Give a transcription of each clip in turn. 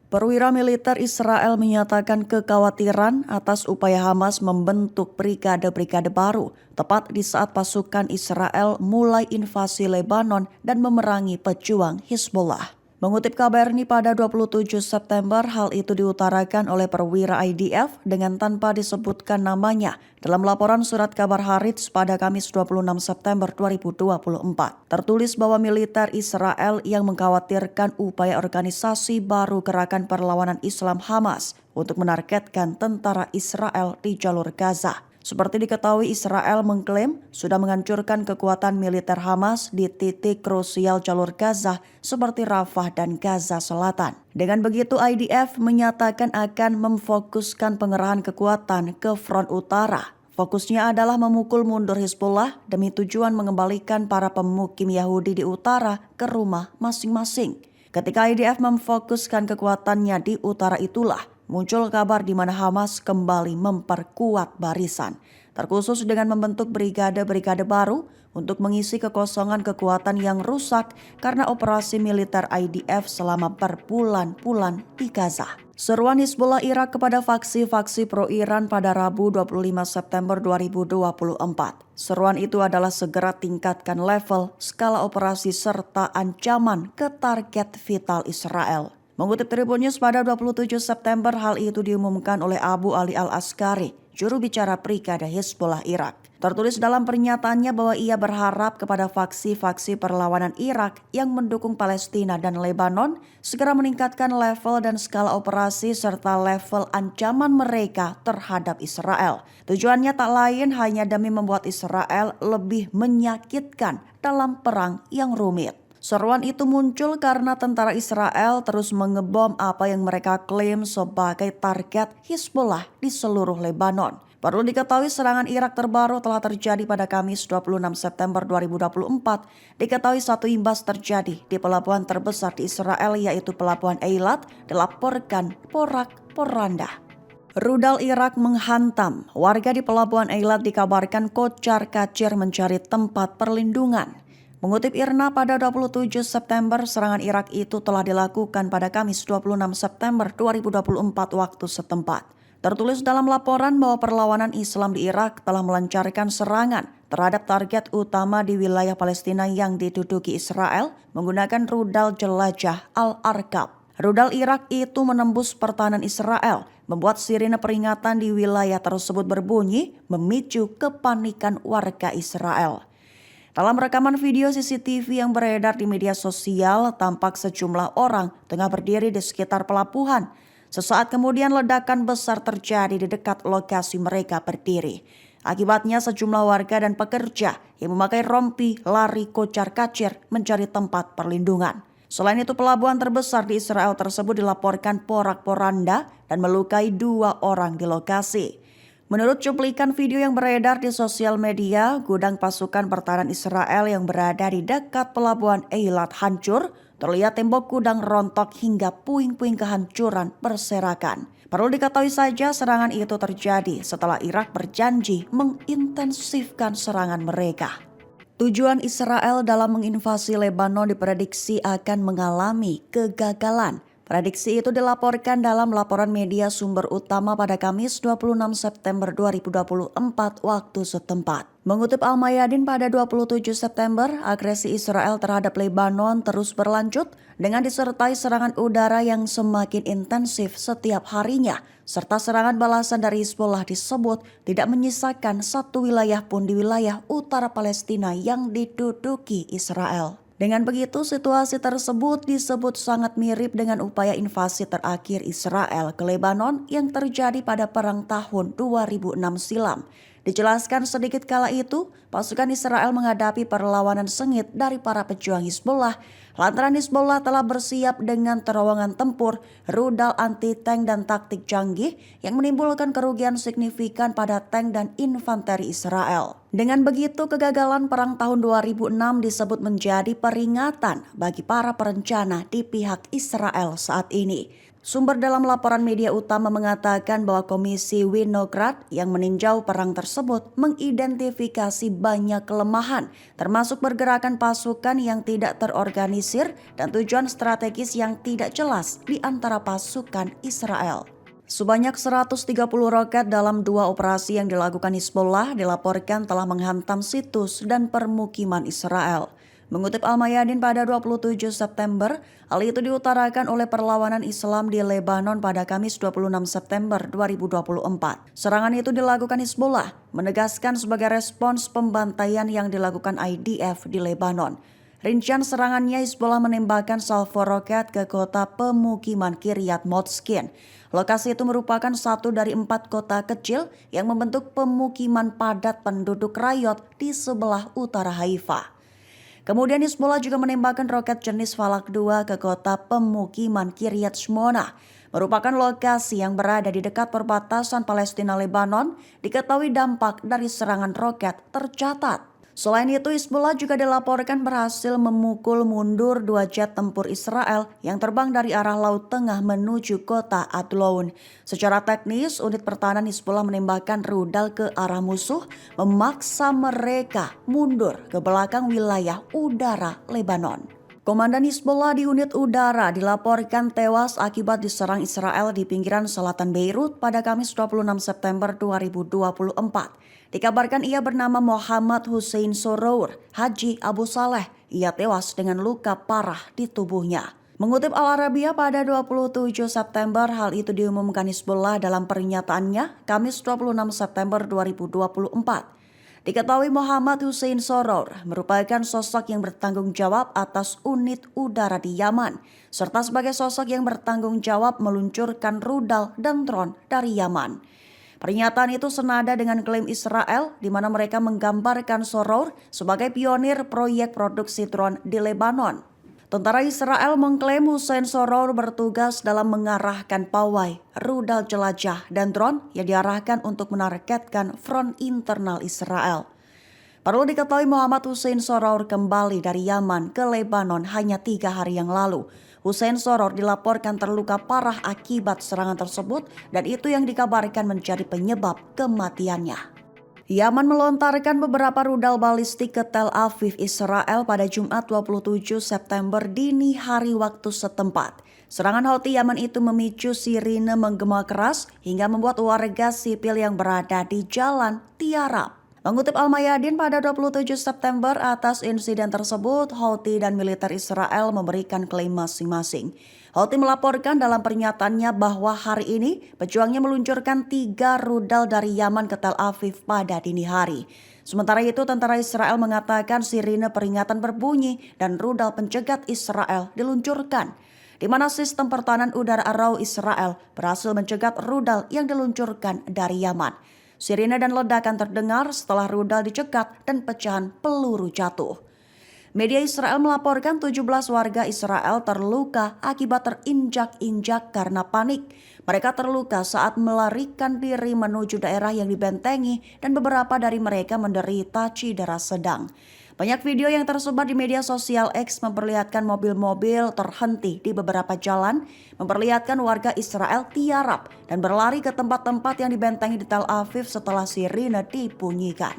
Perwira militer Israel menyatakan kekhawatiran atas upaya Hamas membentuk brigade-brigade baru, tepat di saat pasukan Israel mulai invasi Lebanon dan memerangi pejuang Hizbullah. Mengutip KBRI pada 27 September, hal itu diutarakan oleh perwira IDF dengan tanpa disebutkan namanya dalam laporan surat kabar Haaretz pada Kamis 26 September 2024. Tertulis bahwa militer Israel yang mengkhawatirkan upaya organisasi baru Gerakan Perlawanan Islam Hamas untuk menargetkan tentara Israel di jalur Gaza. Seperti diketahui, Israel mengklaim sudah menghancurkan kekuatan militer Hamas di titik krusial jalur Gaza seperti Rafah dan Gaza Selatan. Dengan begitu, IDF menyatakan akan memfokuskan pengerahan kekuatan ke front utara. Fokusnya adalah memukul mundur Hizbullah demi tujuan mengembalikan para pemukim Yahudi di utara ke rumah masing-masing. Ketika IDF memfokuskan kekuatannya di utara itulah, muncul kabar di mana Hamas kembali memperkuat barisan, terkhusus dengan membentuk brigade-brigade baru untuk mengisi kekosongan kekuatan yang rusak karena operasi militer IDF selama berbulan-bulan di Gaza. Seruan Hizbullah Irak kepada faksi-faksi pro-Iran pada Rabu 25 September 2024. Seruan itu adalah segera tingkatkan level, skala operasi serta ancaman ke target vital Israel. Mengutip Tribun News pada 27 September, hal itu diumumkan oleh Abu Ali Al-Askari, juru bicara Brigade Hizbullah Irak. Tertulis dalam pernyataannya bahwa ia berharap kepada faksi-faksi perlawanan Irak yang mendukung Palestina dan Lebanon segera meningkatkan level dan skala operasi serta level ancaman mereka terhadap Israel. Tujuannya tak lain hanya demi membuat Israel lebih menyakitkan dalam perang yang rumit. Seruan itu muncul karena tentara Israel terus mengebom apa yang mereka klaim sebagai target Hizbullah di seluruh Lebanon. Perlu diketahui serangan Irak terbaru telah terjadi pada Kamis 26 September 2024. Diketahui satu imbas terjadi di pelabuhan terbesar di Israel yaitu Pelabuhan Eilat, dilaporkan porak-poranda. Rudal Irak menghantam. Warga di Pelabuhan Eilat dikabarkan kocar-kacir mencari tempat perlindungan. Mengutip IRNA pada 27 September, serangan Irak itu telah dilakukan pada Kamis 26 September 2024 waktu setempat. Tertulis dalam laporan bahwa perlawanan Islam di Irak telah melancarkan serangan terhadap target utama di wilayah Palestina yang diduduki Israel menggunakan rudal jelajah Al-Arqab. Rudal Irak itu menembus pertahanan Israel, membuat sirine peringatan di wilayah tersebut berbunyi, memicu kepanikan warga Israel. Dalam rekaman video CCTV yang beredar di media sosial, tampak sejumlah orang tengah berdiri di sekitar pelabuhan. Sesaat kemudian ledakan besar terjadi di dekat lokasi mereka berdiri. Akibatnya sejumlah warga dan pekerja yang memakai rompi lari kocar-kacir mencari tempat perlindungan. Selain itu, pelabuhan terbesar di Israel tersebut dilaporkan porak-poranda dan melukai 2 orang di lokasi. Menurut cuplikan video yang beredar di sosial media, gudang pasukan pertahanan Israel yang berada di dekat pelabuhan Eilat hancur, terlihat tembok gudang rontok hingga puing-puing kehancuran berserakan. Perlu diketahui saja serangan itu terjadi setelah Irak berjanji mengintensifkan serangan mereka. Tujuan Israel dalam menginvasi Lebanon diprediksi akan mengalami kegagalan. Prediksi itu dilaporkan dalam laporan media sumber utama pada Kamis 26 September 2024 waktu setempat. Mengutip Al-Mayadin pada 27 September, agresi Israel terhadap Lebanon terus berlanjut dengan disertai serangan udara yang semakin intensif setiap harinya, serta serangan balasan dari Hizbullah disebut tidak menyisakan satu wilayah pun di wilayah utara Palestina yang diduduki Israel. Dengan begitu, situasi tersebut disebut sangat mirip dengan upaya invasi terakhir Israel ke Lebanon yang terjadi pada perang tahun 2006 silam. Dijelaskan sedikit kala itu, pasukan Israel menghadapi perlawanan sengit dari para pejuang Hizbullah. Lantaran Hizbullah telah bersiap dengan terowongan tempur, rudal anti-tank dan taktik canggih yang menimbulkan kerugian signifikan pada tank dan infanteri Israel. Dengan begitu, kegagalan perang tahun 2006 disebut menjadi peringatan bagi para perencana di pihak Israel saat ini. Sumber dalam laporan media utama mengatakan bahwa Komisi Winograd yang meninjau perang tersebut mengidentifikasi banyak kelemahan, termasuk pergerakan pasukan yang tidak terorganisir dan tujuan strategis yang tidak jelas di antara pasukan Israel. Sebanyak 130 roket dalam 2 operasi yang dilakukan Hizbullah dilaporkan telah menghantam situs dan permukiman Israel. Mengutip Al-Mayadin pada 27 September, hal itu diutarakan oleh Perlawanan Islam di Lebanon pada Kamis 26 September 2024. Serangan itu dilakukan Hizbullah, menegaskan sebagai respons pembantaian yang dilakukan IDF di Lebanon. Rincian serangannya, Hizbullah menembakkan salvo roket ke kota pemukiman Kiryat Motskin. Lokasi itu merupakan satu dari 4 kota kecil yang membentuk pemukiman padat penduduk Rayot di sebelah utara Haifa. Kemudian Hizbullah juga menembakkan roket jenis Falak 2 ke kota pemukiman Kiryat Shmona, merupakan lokasi yang berada di dekat perbatasan Palestina-Lebanon. Diketahui dampak dari serangan roket tercatat. Selain itu, Hizbullah juga dilaporkan berhasil memukul mundur 2 jet tempur Israel yang terbang dari arah Laut Tengah menuju kota Adlon. Secara teknis, unit pertahanan Hizbullah menembakkan rudal ke arah musuh, memaksa mereka mundur ke belakang wilayah udara Lebanon. Komandan Hizbullah di unit udara dilaporkan tewas akibat diserang Israel di pinggiran selatan Beirut pada Kamis 26 September 2024. Dikabarkan ia bernama Muhammad Hussein Sorour Haji Abu Saleh. Ia tewas dengan luka parah di tubuhnya. Mengutip Al-Arabiya pada 27 September, hal itu diumumkan Hizbullah dalam pernyataannya Kamis 26 September 2024. Diketahui Muhammad Hussein Sorour merupakan sosok yang bertanggung jawab atas unit udara di Yaman, serta sebagai sosok yang bertanggung jawab meluncurkan rudal dan drone dari Yaman. Pernyataan itu senada dengan klaim Israel di mana mereka menggambarkan Sorour sebagai pionir proyek produksi drone di Lebanon. Tentara Israel mengklaim Hussein Sorour bertugas dalam mengarahkan pawai, rudal jelajah, dan drone yang diarahkan untuk menargetkan front internal Israel. Perlu diketahui Muhammad Hussein Sorour kembali dari Yaman ke Lebanon hanya 3 hari yang lalu. Hussein Sorour dilaporkan terluka parah akibat serangan tersebut dan itu yang dikabarkan menjadi penyebab kematiannya. Yaman melontarkan beberapa rudal balistik ke Tel Aviv, Israel pada Jumat 27 September dini hari waktu setempat. Serangan Houthi Yaman itu memicu sirine menggema keras hingga membuat warga sipil yang berada di jalan tiarap. Mengutip Al-Mayadin pada 27 September atas insiden tersebut, Houthi dan militer Israel memberikan klaim masing-masing. Houthi melaporkan dalam pernyataannya bahwa hari ini pejuangnya meluncurkan 3 rudal dari Yaman ke Tel Aviv pada dini hari. Sementara itu, tentara Israel mengatakan sirine peringatan berbunyi dan rudal pencegat Israel diluncurkan, di mana sistem pertahanan udara Arrow Israel berhasil mencegat rudal yang diluncurkan dari Yaman. Sirine dan ledakan terdengar setelah rudal dicegat dan pecahan peluru jatuh. Media Israel melaporkan 17 warga Israel terluka akibat terinjak-injak karena panik. Mereka terluka saat melarikan diri menuju daerah yang dibentengi dan beberapa dari mereka menderita cedera sedang. Banyak video yang tersebar di media sosial X memperlihatkan mobil-mobil terhenti di beberapa jalan, memperlihatkan warga Israel tiarap dan berlari ke tempat-tempat yang dibentengi di Tel Aviv setelah sirine dibunyikan.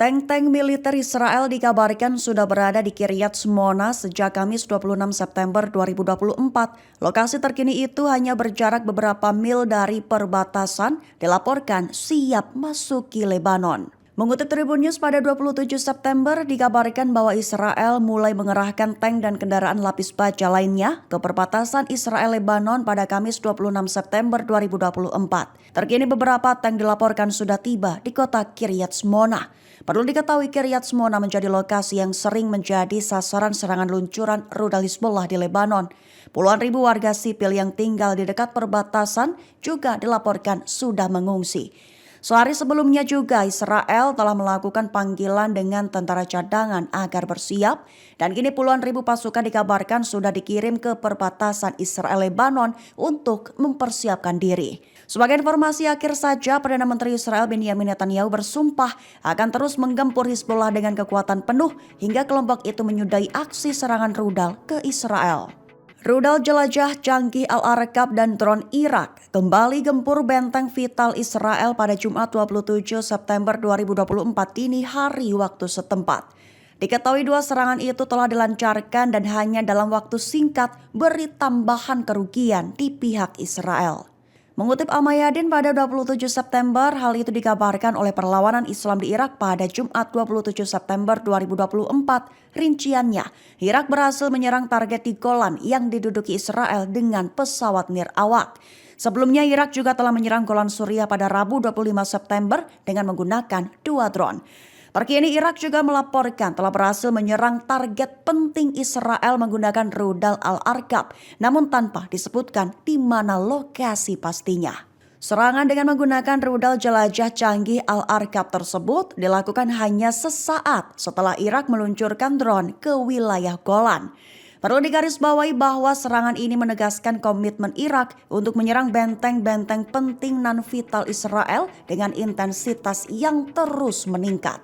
Tank-tank militer Israel dikabarkan sudah berada di Kiryat Shmona sejak Kamis 26 September 2024. Lokasi terkini itu hanya berjarak beberapa mil dari perbatasan, dilaporkan siap masuki Lebanon. Mengutip Tribun News pada 27 September dikabarkan bahwa Israel mulai mengerahkan tank dan kendaraan lapis baja lainnya ke perbatasan Israel-Lebanon pada Kamis 26 September 2024. Terkini beberapa tank dilaporkan sudah tiba di kota Kiryat Shmona. Perlu diketahui Kiryat Shmona menjadi lokasi yang sering menjadi sasaran serangan luncuran rudal Hizbullah di Lebanon. Puluhan ribu warga sipil yang tinggal di dekat perbatasan juga dilaporkan sudah mengungsi. Sehari sebelumnya juga Israel telah melakukan panggilan dengan tentara cadangan agar bersiap dan kini puluhan ribu pasukan dikabarkan sudah dikirim ke perbatasan Israel-Lebanon untuk mempersiapkan diri. Sebagai informasi akhir saja, Perdana Menteri Israel Benjamin Netanyahu bersumpah akan terus menggempur Hizbullah dengan kekuatan penuh hingga kelompok itu menyudahi aksi serangan rudal ke Israel. Rudal jelajah canggih Al-Arqab dan drone Irak kembali gempur benteng vital Israel pada Jumat 27 September 2024 dini hari waktu setempat. Diketahui dua serangan itu telah dilancarkan dan hanya dalam waktu singkat beri tambahan kerugian di pihak Israel. Mengutip Al-Mayadin pada 27 September, hal itu dikabarkan oleh Perlawanan Islam di Irak pada Jumat 27 September 2024. Rinciannya, Irak berhasil menyerang target di Golan yang diduduki Israel dengan pesawat nirawak. Sebelumnya Irak juga telah menyerang Golan Suriah pada Rabu 25 September dengan menggunakan 2 drone. Terkini Irak juga melaporkan telah berhasil menyerang target penting Israel menggunakan rudal Al-Arqab, namun tanpa disebutkan di mana lokasi pastinya. Serangan dengan menggunakan rudal jelajah canggih Al-Arqab tersebut dilakukan hanya sesaat setelah Irak meluncurkan drone ke wilayah Golan. Perlu digarisbawahi bahwa serangan ini menegaskan komitmen Irak untuk menyerang benteng-benteng penting non vital Israel dengan intensitas yang terus meningkat.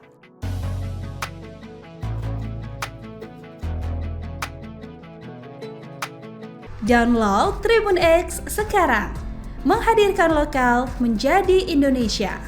Download Tribun X sekarang, menghadirkan lokal menjadi Indonesia.